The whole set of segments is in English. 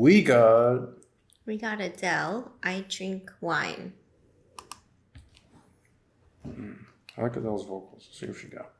We got Adele. I drink wine. I like Adele's vocals. See what she got.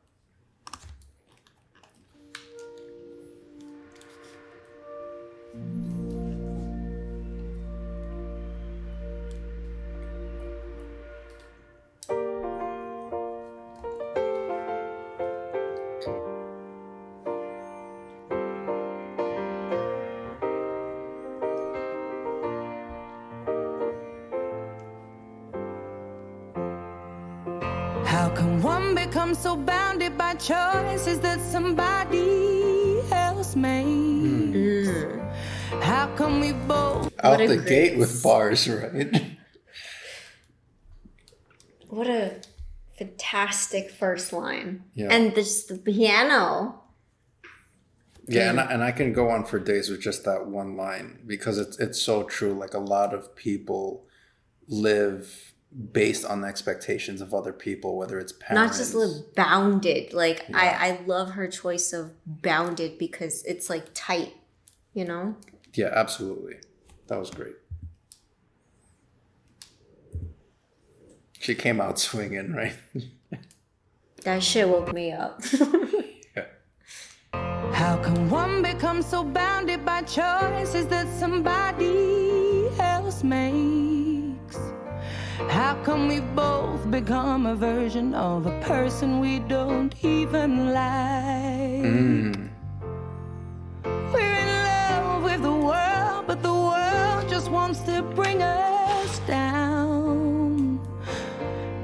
How can one become so bounded by choices that somebody else makes? How come we both Out the gate with bars, right? What a fantastic first line. Yeah. And the piano. Yeah, and I can go on for days with just that one line because it's so true. Like a lot of people live based on the expectations of other people, whether it's parents. Not just live bounded. Like I love her choice of bounded because it's like tight, you know? Yeah, absolutely. That was great. She came out swinging, right? That shit woke me up. How can one become so bounded by choices that somebody else makes? How come we both become a version of a person we don't even like? We're in love with the world, but the world just wants to bring us down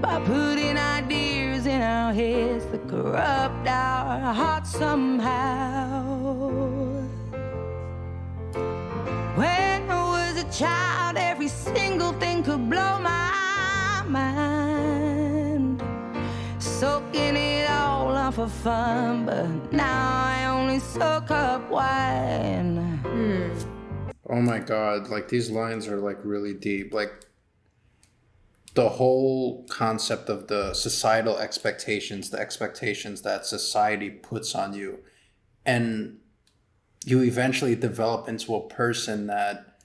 by putting ideas in our heads that corrupt our hearts somehow. When I was a child, every single thing could blow my mind, soaking it all up for fun, but now I only soak up wine. Oh my God, like these lines are like really deep. Like the whole concept of the societal expectations, the expectations that society puts on you, and you eventually develop into a person that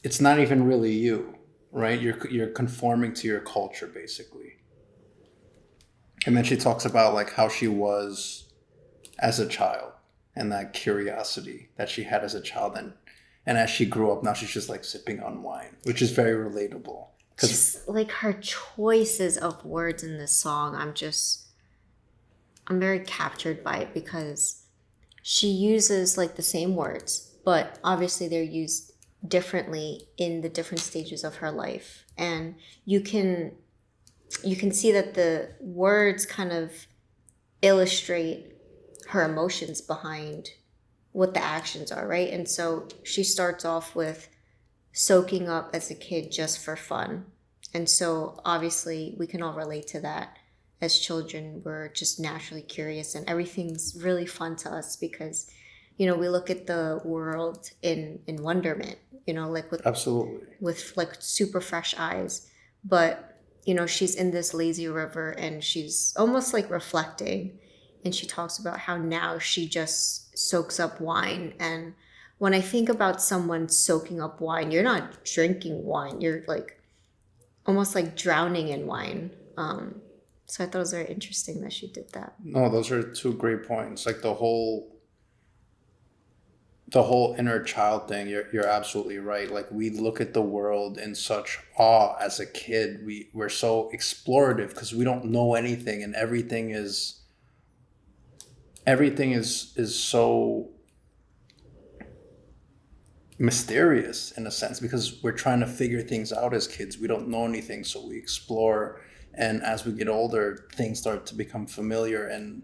it's not even really you, right? You're conforming to your culture basically. And then she talks about like how she was as a child and that curiosity that she had as a child, and as she grew up, now she's just like sipping on wine, which is very relatable. Just like her choices of words in this song, I'm very captured by it because she uses like the same words, but obviously they're used differently in the different stages of her life. And you can see that the words kind of illustrate her emotions behind what the actions are, right? And so she starts off with soaking up as a kid just for fun. And so obviously we can all relate to that. As children, we're just naturally curious and everything's really fun to us because, you know, we look at the world in wonderment, you know, like Absolutely. with like super fresh eyes. But, you know, she's in this lazy river and she's almost like reflecting, and she talks about how now she just soaks up wine. And when I think about someone soaking up wine, you're not drinking wine, you're like almost like drowning in wine. So I thought it was very interesting that she did that. No, those are two great points. Like the whole inner child thing, you're absolutely right. Like we look at the world in such awe as a kid. We're so explorative because we don't know anything, and everything is so mysterious in a sense because we're trying to figure things out as kids. We don't know anything, so we explore. And as we get older, things start to become familiar, and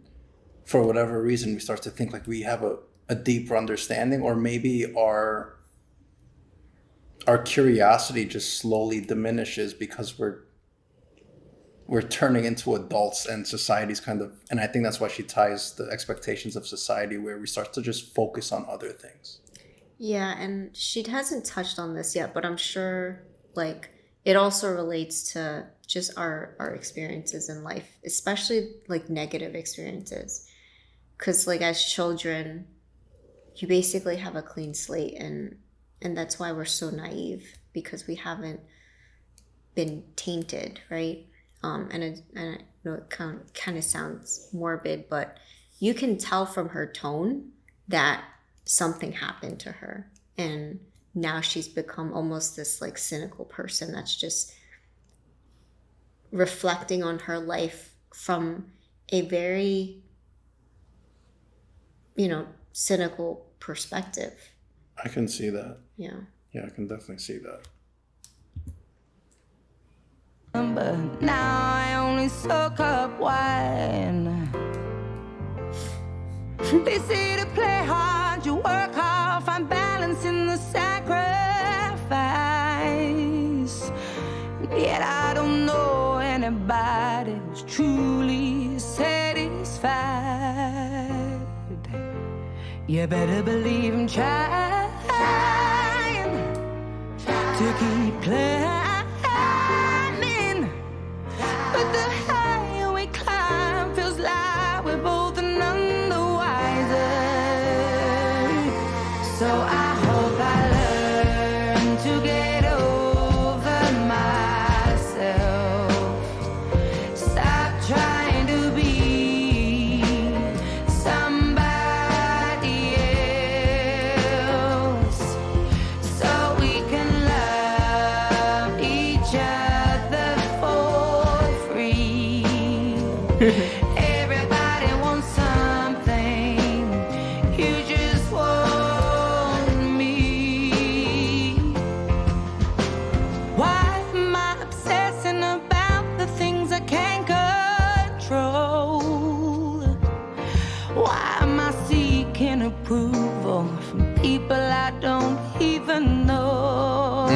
for whatever reason, we start to think like we have a deeper understanding, or maybe our curiosity just slowly diminishes because we're turning into adults, and society's kind of, and I think that's why she ties the expectations of society where we start to just focus on other things. Yeah, and she hasn't touched on this yet, but I'm sure like it also relates to just our experiences in life, especially like negative experiences. Because like as children, you basically have a clean slate, and and that's why we're so naive, because we haven't been tainted, right? And I know it kind of sounds morbid, but you can tell from her tone that something happened to her, and now she's become almost this like cynical person that's just reflecting on her life from a very, cynical perspective. I can see that. Yeah. Yeah, I can definitely see that. But now I only soak up wine. They say to play hard, you work hard, find balance in the sacrifice. Yet I don't know anybody who's truly satisfied. You better believe I'm trying to keep climbing. But the higher we climb feels like we're both none the wiser. So I hope I learn to get over myself. Stop trying to be somebody else, so we can love each other for free. Everybody wants something, you just want me. Why am I obsessing about the things I can't control? Why am I seeking approval from people I don't even know?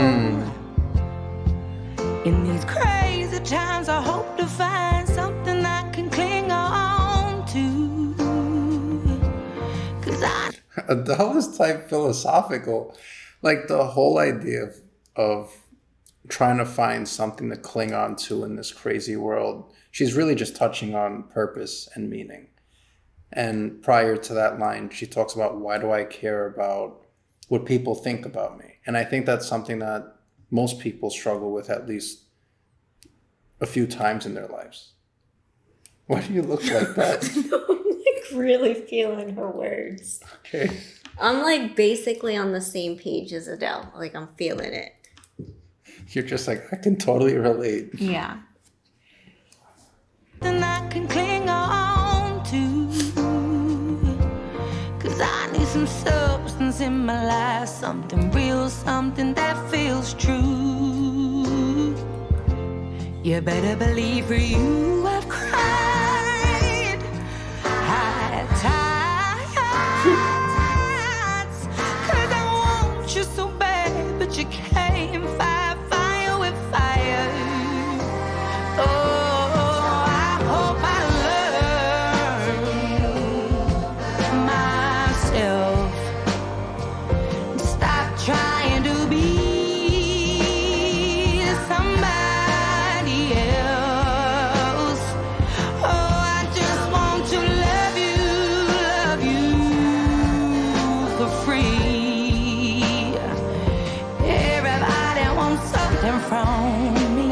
In these crazy times, I hope to find something I can cling on to. 'Cause Adele is type philosophical. Like the whole idea of trying to find something to cling on to in this crazy world. She's really just touching on purpose and meaning. And prior to that line, she talks about, why do I care about what people think about me? And I think that's something that most people struggle with at least a few times in their lives. Why do you look like that? I'm like really feeling her words. Okay. I'm like basically on the same page as Adele. Like I'm feeling it. You're just like, I can totally relate. Yeah. something I can cling on to. 'Cause I need some substance in my life, something real, something that feels true. You better believe for you I've cried, had times, 'cause I want you so bad, but you can't fight fire with fire. Oh, I hope I learn myself. Stop trying to be somebody else. Oh, I just want to love you for free. Everybody wants something from me.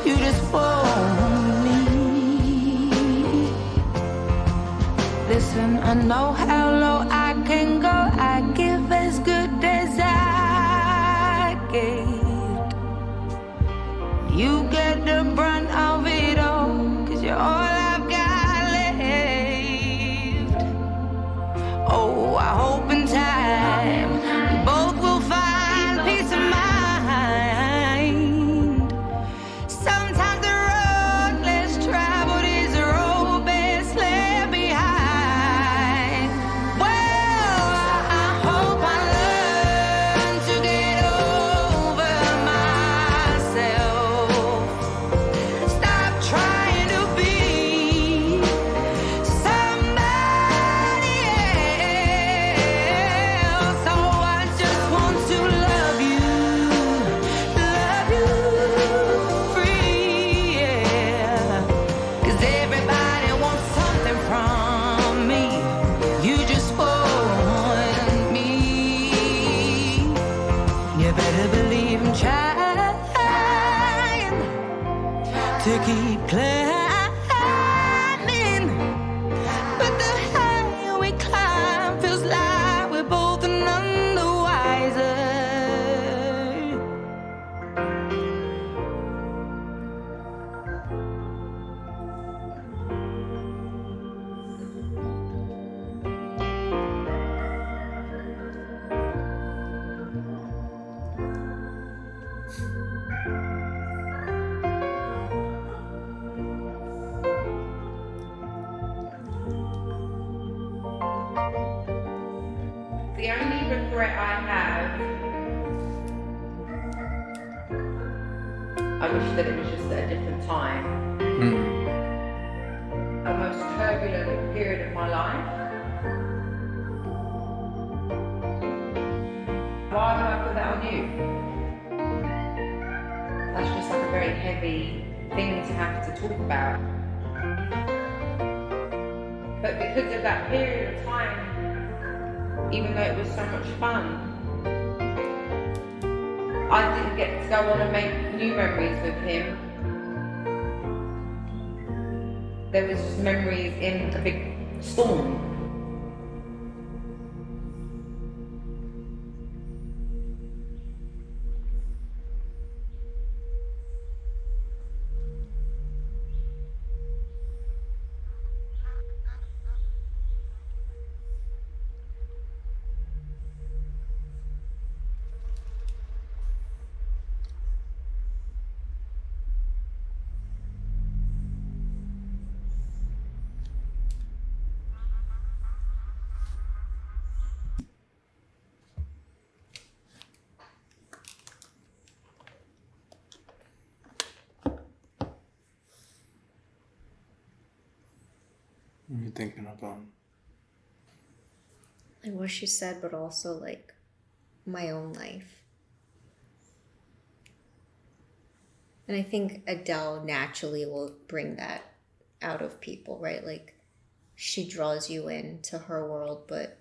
You just want me. Listen, I know how low I can go. I give as good as I get. You get the brunt of it all, 'cause you're all I've got left. Oh, I hope in time we both will find peace of mind. Sometimes the road less traveled is the road best left behind. Well, I hope I learn to get over myself. to keep climbing. But the higher we climb feels like we're both none the wiser. The only regret I have, I wish that it was just at a different time. A most turbulent period of my life. Why would I put that on you? That's just like a very heavy thing to have to talk about. But because of that period of time, even though it was so much fun, I didn't get to go on and make new memories with him. There was just memories in a big storm. What are you thinking about? Like what she said, but also like my own life. And I think Adele naturally will bring that out of people, right? Like she draws you into her world, but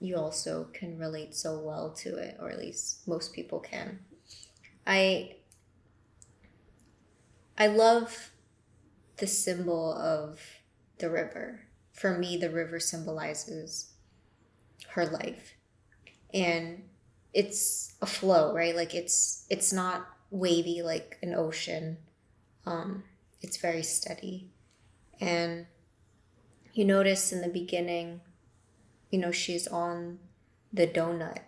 you also can relate so well to it, or at least most people can. I love the symbol of the river. For me, the river symbolizes her life. And it's a flow, right? Like it's not wavy like an ocean. It's very steady. And you notice in the beginning, she's on the donut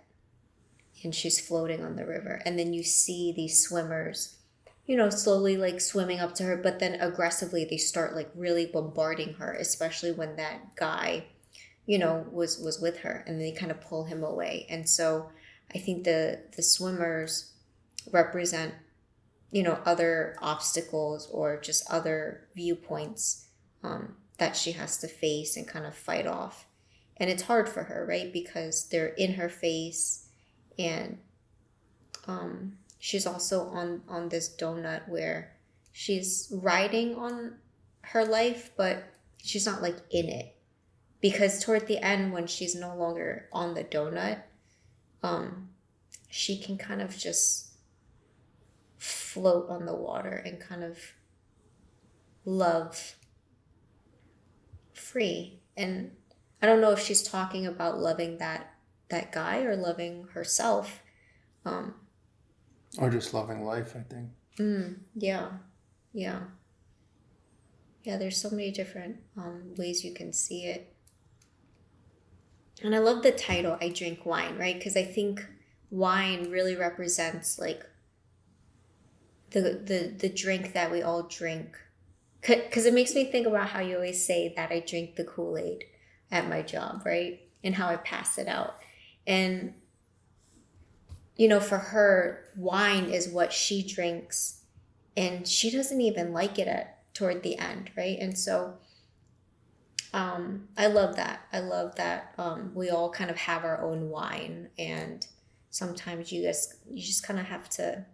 and she's floating on the river. And then you see these swimmers, slowly like swimming up to her, but then aggressively they start like really bombarding her, especially when that guy, was with her, and they kind of pull him away. And so I think the swimmers represent, other obstacles or just other viewpoints that she has to face and kind of fight off. And it's hard for her, right? Because they're in her face, and she's also on this donut where she's riding on her life, but she's not like in it. Because toward the end, when she's no longer on the donut, she can kind of just float on the water and kind of love free. And I don't know if she's talking about loving that guy or loving herself. Or just loving life, I think. Yeah. There's so many different ways you can see it. And I love the title, I Drink Wine, right? Because I think wine really represents like the drink that we all drink. Because it makes me think about how you always say that I drink the Kool-Aid at my job, right? And how I pass it out. And, for her, wine is what she drinks, and she doesn't even like it toward the end, right? And so I love that. We all kind of have our own wine, and sometimes you just kind of have to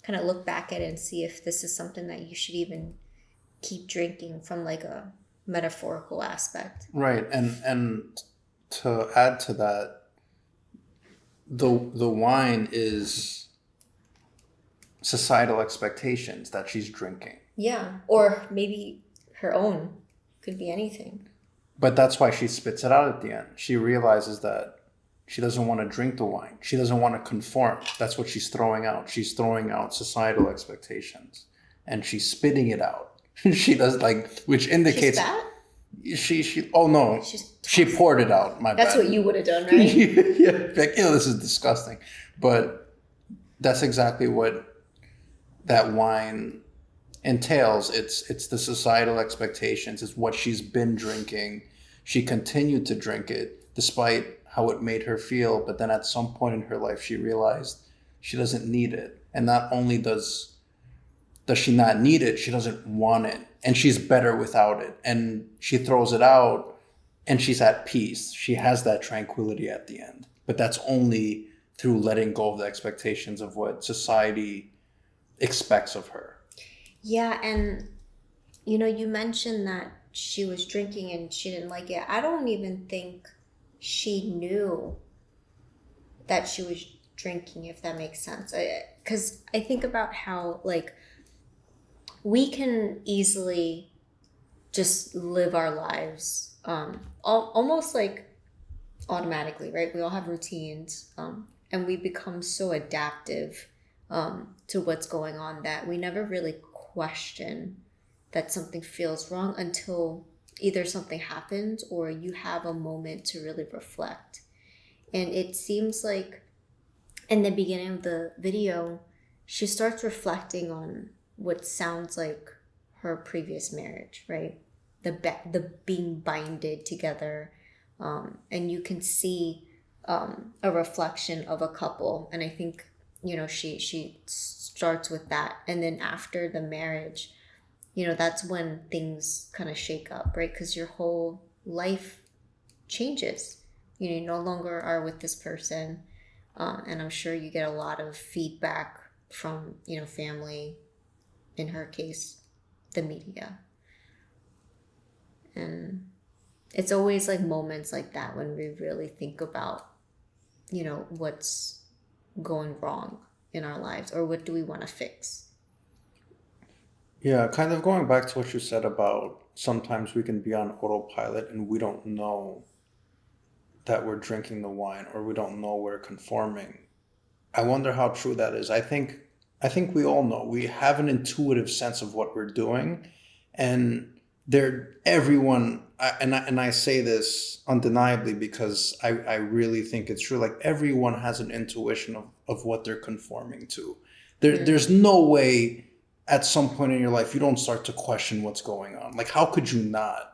kind of look back at it and see if this is something that you should even keep drinking from like a metaphorical aspect. Right. And to add to that, the wine is societal expectations that she's drinking. Yeah. Or maybe her own. Could be anything. But that's why she spits it out at the end. She realizes that she doesn't want to drink the wine. She doesn't want to conform. That's what she's throwing out. She's throwing out societal expectations. And she's spitting it out. She does which indicates... She oh no. She poured it out, my That's bad. what you would have done, right? Yeah, this is disgusting. But that's exactly what that wine entails. It's the societal expectations. It's what she's been drinking. She continued to drink it despite how it made her feel. But then at some point in her life, she realized she doesn't need it. And not only does she not need it, she doesn't want it. And she's better without it. And she throws it out and she's at peace. She has that tranquility at the end. But that's only through letting go of the expectations of what society expects of her. Yeah, and you mentioned that she was drinking and she didn't like it. I don't even think she knew that she was drinking, if that makes sense. Because I think about how, we can easily just live our lives almost automatically, right? We all have routines, and we become so adaptive to what's going on that we never really question that something feels wrong until either something happens or you have a moment to really reflect. And it seems like in the beginning of the video, she starts reflecting on what sounds like her previous marriage, right? The being binded together, and you can see a reflection of a couple. And I think she starts with that, and then after the marriage, that's when things kind of shake up, right? Because your whole life changes. You no longer are with this person, and I'm sure you get a lot of feedback from family. In her case, the media. And it's always moments like that when we really think about, what's going wrong in our lives or what do we want to fix. Yeah, kind of going back to what you said about sometimes we can be on autopilot and we don't know that we're drinking the wine or we don't know we're conforming. I wonder how true that is. I think we all know. We have an intuitive sense of what we're doing, and everyone. I say this undeniably because I really think it's true. Everyone has an intuition of what they're conforming to. There's no way at some point in your life you don't start to question what's going on. How could you not?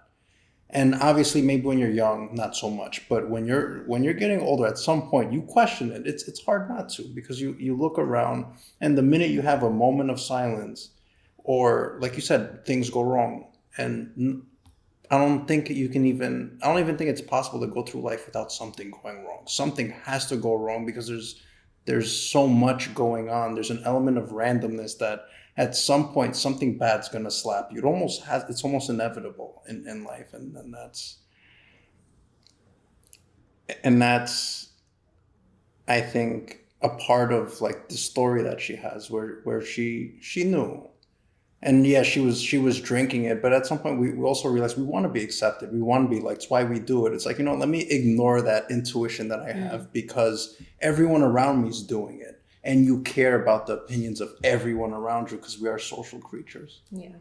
And obviously, maybe when you're young, not so much. But when you're getting older, at some point, you question it. It's hard not to, because you look around, and the minute you have a moment of silence, or like you said, things go wrong, and I don't even think it's possible to go through life without something going wrong. Something has to go wrong because there's so much going on. There's an element of randomness that at some point something bad's gonna slap you. It's almost inevitable in life, and that's I think a part of the story that she has where she knew. And yeah, she was drinking it, but at some point we also realized we want to be accepted. We want to be liked. It's why we do it. It's let me ignore that intuition that I have because everyone around me is doing it. And you care about the opinions of everyone around you because we are social creatures. Yeah.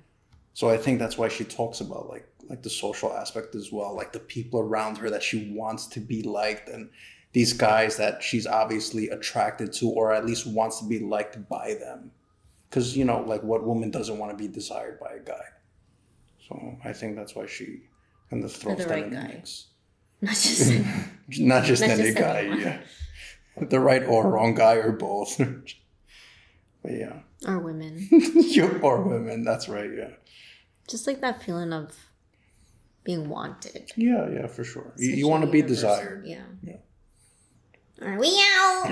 So I think that's why she talks about the social aspect as well, the people around her that she wants to be liked, and these guys that she's obviously attracted to, or at least wants to be liked by them. Because, what woman doesn't want to be desired by a guy? So I think that's why she kind of throws that in the mix. Not just any guy, yeah. The right or wrong guy or both. But yeah. Or women. Or women, that's right, yeah. Just that feeling of being wanted. Yeah, for sure. You want to be desired. Yeah. Are we out?